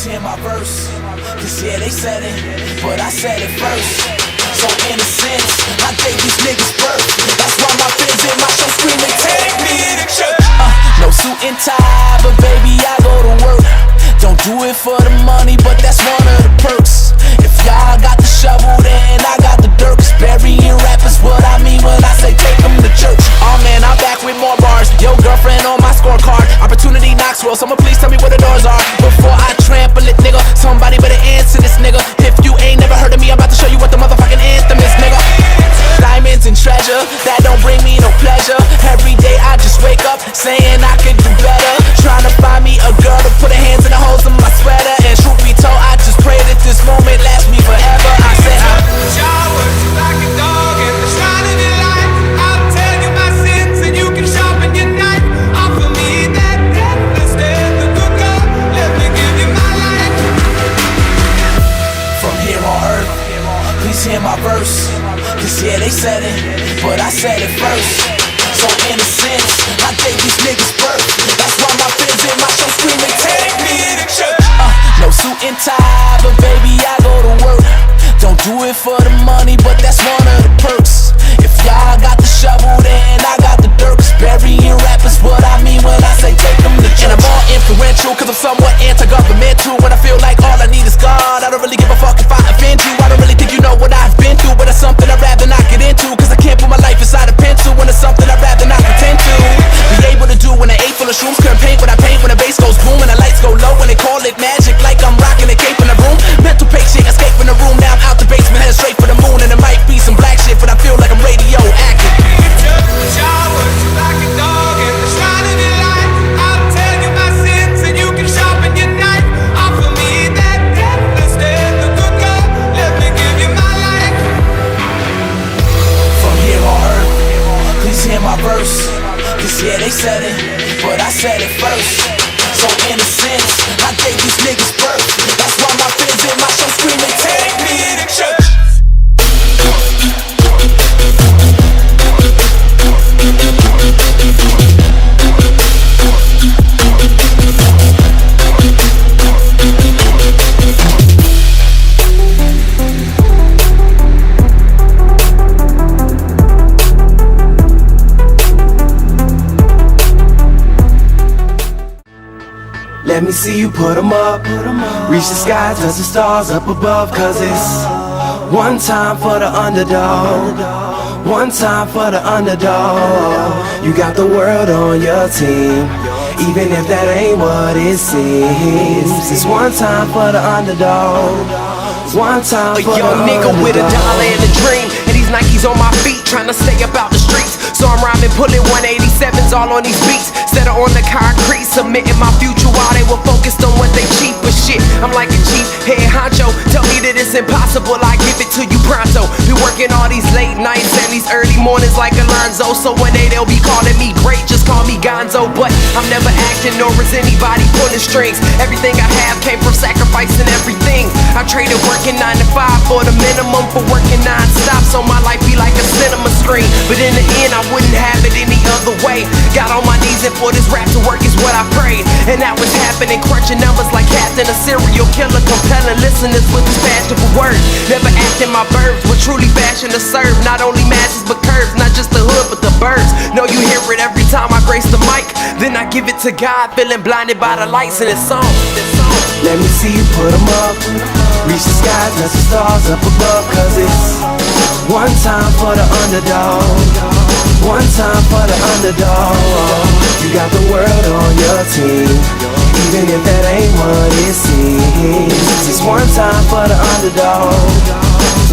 hear my verse. Cause yeah, they said it, but I said it first. So in a sense, I gave these niggas birth. That's why my fans in my show screaming, take me to church. No suit and tie, but baby, I go to work. Don't do it for the money, but that's one of the perks. If y'all got the shovel, then I got the dirt. Cause burying rappers what I mean when I say take them to church. Oh man, I'm back with more bars. Yo, girlfriend on my scorecard. Opportunity knocks well, someone please tell me where the doors are. Before I trample it, nigga, somebody better answer this, nigga. If you ain't never heard of me, I'm about to show you what the motherfucking anthem is, nigga. Diamonds and treasure, that don't bring me no pleasure. Every day I just wake up saying I could do better. Trying to find me a girl to put her hands in the holes of my sweater. And truth be told, I just pray that this moment lasts me forever. I said y'all work like a dog and the shine of your light. I'll tell you my sins and you can sharpen your knife. Offer me that death instead of good God. Let me give you my life. from here on earth, please hear my verse. Cause yeah, they said it, but I said it first. So in a sense, I gave these niggas birth. That's why my fans in my show screaming, take me to church. No suit and tie, but baby, I go to work. Don't do it for the money, but that's one of the perks. If y'all got the shovel, then I got the dirt. Cause burying rappers what I mean when I say take them to church. And I'm all influential, cause I'm somewhat anti-governmental. When I feel like all I need is God, I don't really give a fuck if I offend you. I don't really think you know what I've been through, but it's something I'd rather not get into. Cause I can't put my life inside a pencil when it's something I'd rather not pretend to be able to do when I ate full of shrooms. Couldn't paint when I paint, when the bass goes boom and the lights go low. When they call it magic, like I'm rocking a cape in the room. Mental patient, escape from the room. Now I'm out the basement, headed straight for the moon. And it might be some black shit, but I feel like I'm radioactive. Y'all work like a dog and the shine of your light. I'll tell you my sins and you can sharpen your knife. Offer me that death instead of good God. Let me give you my life. From here on earth, please hear my verse. Cause yeah, they said it, but I said it first. So in a sense, I gave these niggas birth. That's why my fans in my show screaming, take me to church. Let me see you put 'em up. Reach the sky, touch the stars up above. Cause it's one time for the underdog. One time for the underdog. You got the world on your team, even if that ain't what it seems. It's one time for the underdog. One time for the young nigga with a dollar and a dream, and these Nikes on my feet, trying to stay up out the streets. So I'm rhyming, pulling 187s all on these beats. Instead of on the concrete, submitting my future while they were focused on what they cheap. But shit, I'm like a chief head honcho. Tell me that it's impossible, I give it to you pronto. Been working all these late nights and these early mornings like Alonzo. So one day they'll be calling me great, just call me Gonzo. But I'm never acting, nor is anybody pulling strings. Everything I have came from sacrificing everything. I traded working 9 to 5 for the minimum for working non-stop. So my life be like a cinema screen. But in the end, I wouldn't have it any other way. Got on my knees and for this rap to work is what I prayed. And that was happening, crunching numbers like Captain, a serial killer, compelling listeners with his fashionable words. Never acting my verbs, but truly fashion to serve not only masses but curves, not just the hood but the birds. Know you hear it every time I grace the mic. Then I give it to God, feeling blinded by the lights in this song. let me see you put 'em up. Reach the sky, touch the stars up above. Cause it's one time for the underdog. One time for the underdog. You got the world on your team, even if that ain't what it seems. It's one time for the underdog.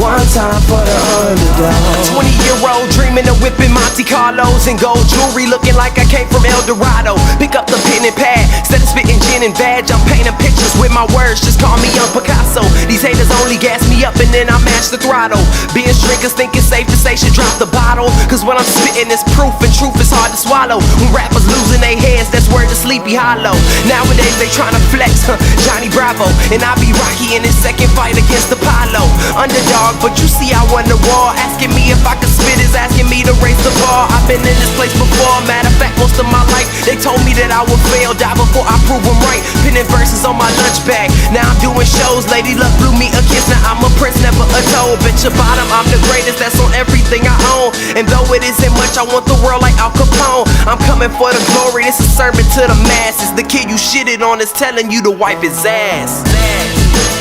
One time for the underdog. 20-year-old dreaming of whipping Monte Carlos and gold jewelry, looking like I came from El Dorado. Pick up the pen and pad, instead of spitting gin and vag, I'm painting pictures with my words, just call me Young Picasso. These haters only gas me up and then I mash the throttle. Being drinkers think it's safe to say should drop the bottle, cause what I'm spitting is proof and truth is hard to swallow. When rappers losing their heads, that's word to Sleepy Hollow. Nowadays they tryna flex, Johnny Bravo, and I be Rocky in his second fight against Apollo. Under underdog, but you see I won the war. Asking me if I could spit is asking me to raise the bar. I've been in this place before, matter of fact, most of my life. They told me that I would fail, die before I prove them right. Pinning verses on my lunch bag, now I'm doing shows. Lady Luck blew me a kiss, now I'm a prince, never a toad. Bitch, your bottom, I'm the greatest, that's on everything I own. And though it isn't much, I want the world like Al Capone. I'm coming for the glory, this is a sermon to the masses. The kid you shitted on is telling you to wipe his ass.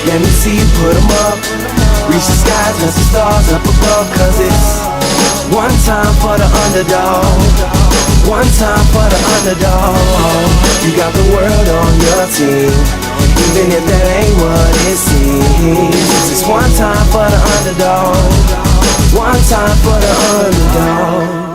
Let me see you put 'em up. Reach the skies, touch the stars up above. Cause it's one time for the underdog, one time for the underdog. You got the world on your team, even if that ain't what it seems. It's one time for the underdog, one time for the underdog.